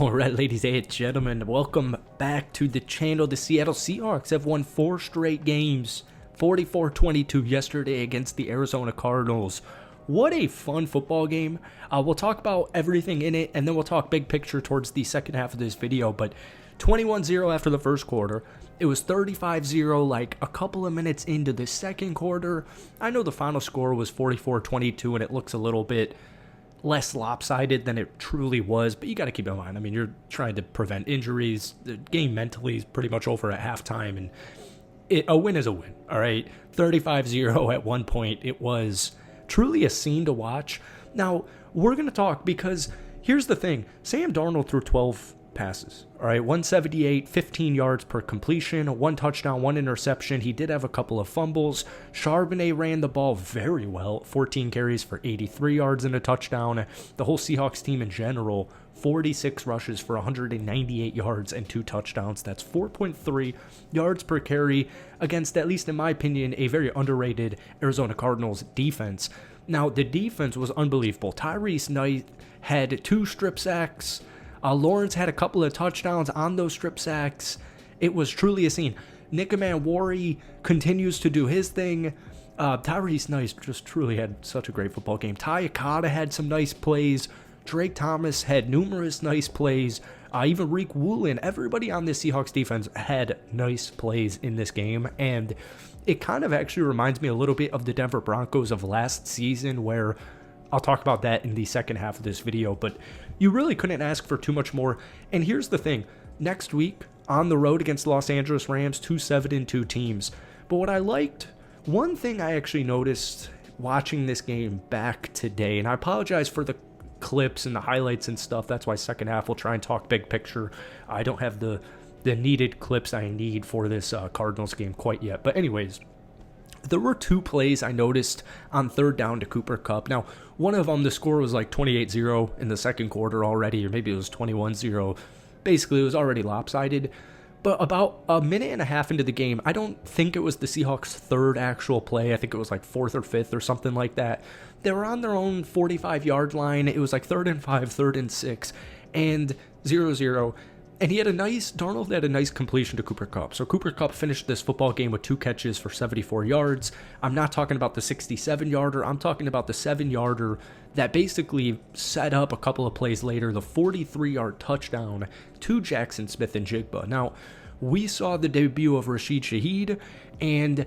Alright, ladies and gentlemen, welcome back to the channel. The Seattle Seahawks have won 4 straight games, 44-22 yesterday against the Arizona Cardinals. What a fun football game. We'll talk about everything in it, and then we'll talk big picture towards the second half of this video. But 21-0 after the first quarter. It was 35-0 like a couple of minutes into the second quarter. I know the final score was 44-22, and it looks a little bit less lopsided than it truly was, but you got to keep in mind, I mean, you're trying to prevent injuries. The game mentally is pretty much over at halftime, and a win is a win, all right? 35-0 at one point. It was truly a scene to watch. Now, we're going to talk because here's the thing. Sam Darnold threw 12 passes, all right? 178, 15 yards per completion, 1 touchdown, 1 interception. He did have a couple of fumbles. Charbonnet ran the ball very well, 14 carries for 83 yards and a touchdown. The whole Seahawks team in general, 46 rushes for 198 yards and 2 touchdowns. That's 4.3 yards per carry against, at least in my opinion, a very underrated Arizona Cardinals defense. Now, the defense was unbelievable. Tyrese Knight had 2 strip sacks. Lawrence had a couple of touchdowns on those strip sacks. It was truly a scene. Nicoman continues to do his thing. Tyrese Knight just truly had such a great football game. Ty Akata had some nice plays. Drake Thomas had numerous nice plays. Even Reek Woolen, everybody on this Seahawks defense had nice plays in this game. And it kind of actually reminds me a little bit of the Denver Broncos of last season, where I'll talk about that in the second half of this video, but you really couldn't ask for too much more. And here's the thing. Next week, on the road against the Los Angeles Rams, 2 7-2 teams. But what I liked, one thing I actually noticed watching this game back today, and I apologize for the clips and the highlights and stuff. That's why second half we'll try and talk big picture. I don't have the needed clips I need for this Cardinals game quite yet. But anyways, there were 2 plays I noticed on third down to Cooper Kupp. Now, one of them, the score was like 28-0 in the second quarter already, or maybe it was 21-0. Basically, it was already lopsided. But about a minute and a half into the game, I don't think it was the Seahawks' third actual play. I think it was like 4th or 5th or something like that. They were on their own 45-yard line. It was like 3rd and 5, 3rd and 6, and 0-0. And Darnold had a nice completion to Cooper Kupp. So Cooper Kupp finished this football game with 2 catches for 74 yards. I'm not talking about the 67-yarder. I'm talking about the 7-yarder that basically set up a couple of plays later, the 43-yard touchdown to Jackson Smith-Njigba. Now, we saw the debut of Rashid Shaheed, and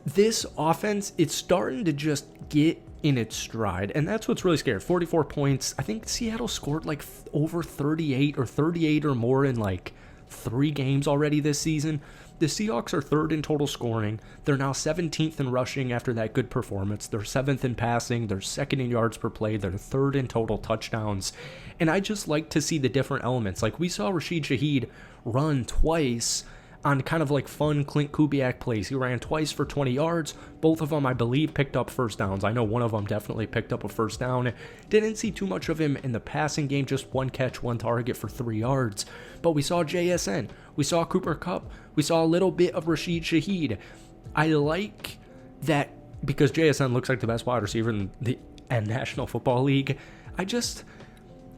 this offense, it's starting to just get in its stride, and that's what's really scary. 44 points. I think Seattle scored like over 38 or more in like 3 games already this season. The Seahawks are 3rd in total scoring. They're now 17th in rushing after that good performance. They're 7th in passing. They're 2nd in yards per play. They're 3rd in total touchdowns. And I just like to see the different elements. Like we saw Rashid Shaheed run twice on kind of like fun Clint Kubiak plays. He ran twice for 20 yards. Both of them, I believe, picked up first downs. I know one of them definitely picked up a first down. Didn't see too much of him in the passing game, just 1 catch, 1 target for 3 yards. But we saw JSN. We saw Cooper Kupp. We saw a little bit of Rashid Shaheed. I like that because JSN looks like the best wide receiver in the National Football League.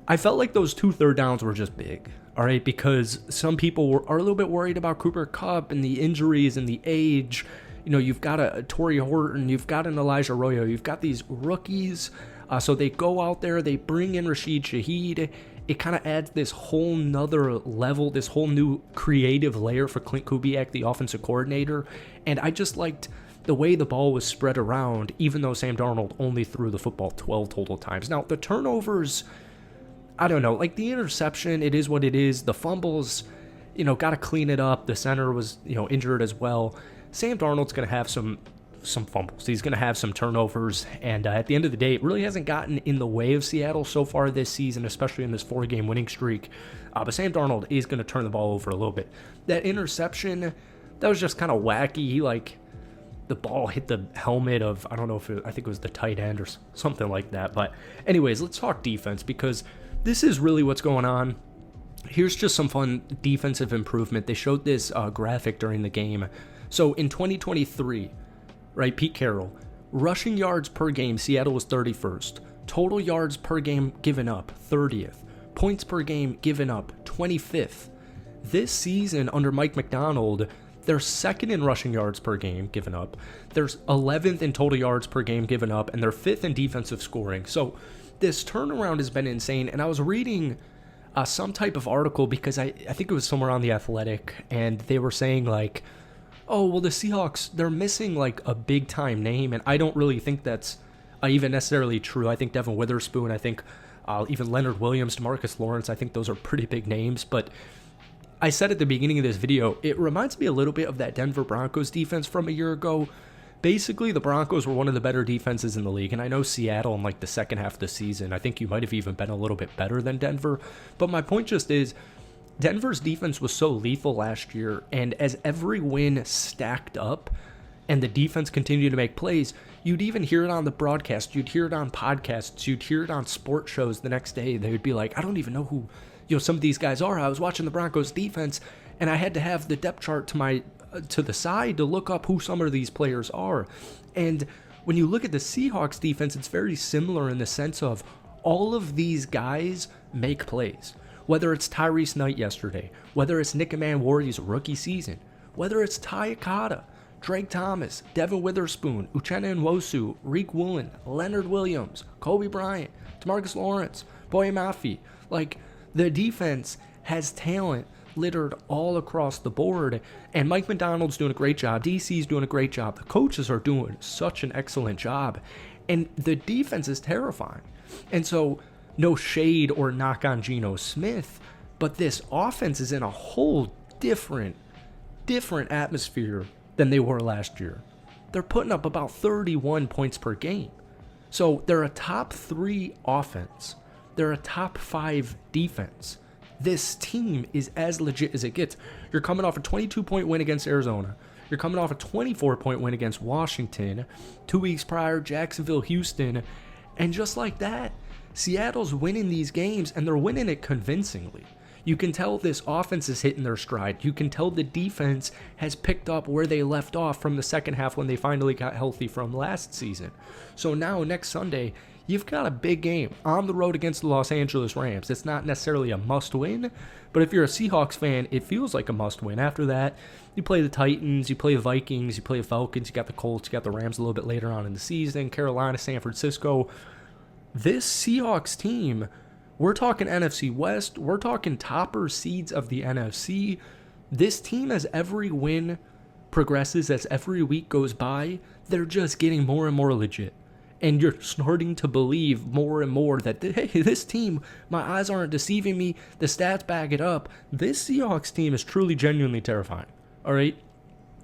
I felt like those 2 third downs were just big, all right, because some people are a little bit worried about Cooper Kupp and the injuries and the age. You know, you've got a Torrey Horton, you've got an Elijah Arroyo, you've got these rookies. So they go out there, they bring in Rashid Shaheed. It kind of adds this whole nother level, this whole new creative layer for Clint Kubiak, the offensive coordinator. And I just liked the way the ball was spread around, even though Sam Darnold only threw the football 12 total times. Now, the turnovers, I don't know, like the interception, it is what it is. The fumbles, got to clean it up. The center was, injured as well. Sam Darnold's going to have some fumbles. He's going to have some turnovers. And at the end of the day, it really hasn't gotten in the way of Seattle so far this season, especially in this 4-game winning streak. But Sam Darnold is going to turn the ball over a little bit. That interception, that was just kind of wacky. The ball hit the helmet of, I don't know I think it was the tight end or something like that. But anyways, let's talk defense because this is really what's going on. Here's just some fun defensive improvement. They showed this graphic during the game. So in 2023, right, Pete Carroll, rushing yards per game, Seattle was 31st. Total yards per game given up, 30th. Points per game given up, 25th. This season under Mike Macdonald, they're second in rushing yards per game given up. There's 11th in total yards per game given up, and they're 5th in defensive scoring. So this turnaround has been insane, and I was reading some type of article because I think it was somewhere on The Athletic, and they were saying like, oh, well, the Seahawks, they're missing like a big-time name, and I don't really think that's even necessarily true. I think Devin Witherspoon, I think even Leonard Williams, DeMarcus Lawrence, I think those are pretty big names, but I said at the beginning of this video, it reminds me a little bit of that Denver Broncos defense from a year ago. Basically, the Broncos were one of the better defenses in the league, and I know Seattle in like the second half of the season, I think you might have even been a little bit better than Denver, but my point just is, Denver's defense was so lethal last year, and as every win stacked up, and the defense continued to make plays, you'd even hear it on the broadcast, you'd hear it on podcasts, you'd hear it on sports shows the next day. They would be like, I don't even know who some of these guys are. I was watching the Broncos defense, and I had to have the depth chart to the side to look up who some of these players are. And when you look at the Seahawks defense, it's very similar in the sense of all of these guys make plays. Whether it's Tyrese Knight yesterday, whether it's Nick Manwardy's rookie season, whether it's Ty Akata, Drake Thomas, Devin Witherspoon, Uchenna Nwosu, Reek Woolen, Leonard Williams, Kobe Bryant, DeMarcus Lawrence, Boye Mafe. Like, the defense has talent littered all across the board, and Mike Macdonald's doing a great job. DC's doing a great job. The coaches are doing such an excellent job, and the defense is terrifying. And so, no shade or knock on Geno Smith, but this offense is in a whole different atmosphere than they were last year. They're putting up about 31 points per game. So they're a top 3 offense. They're a top 5 defense. This team is as legit as it gets. You're coming off a 22-point win against Arizona. You're coming off a 24-point win against Washington. 2 weeks prior, Jacksonville, Houston. And just like that, Seattle's winning these games, and they're winning it convincingly. You can tell this offense is hitting their stride. You can tell the defense has picked up where they left off from the second half when they finally got healthy from last season. So now, next Sunday, you've got a big game on the road against the Los Angeles Rams. It's not necessarily a must-win, but if you're a Seahawks fan, it feels like a must-win. After that, you play the Titans, you play the Vikings, you play the Falcons, you got the Colts, you got the Rams a little bit later on in the season, Carolina, San Francisco. This Seahawks team, we're talking NFC West, we're talking topper seeds of the NFC. This team, as every win progresses, as every week goes by, they're just getting more and more legit. And you're starting to believe more and more that, hey, this team, my eyes aren't deceiving me, the stats back it up. This Seahawks team is truly, genuinely terrifying. All right,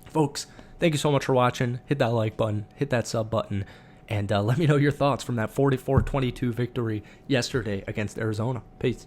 folks, thank you so much for watching. Hit that like button, hit that sub button, and let me know your thoughts from that 44-22 victory yesterday against Arizona. Peace.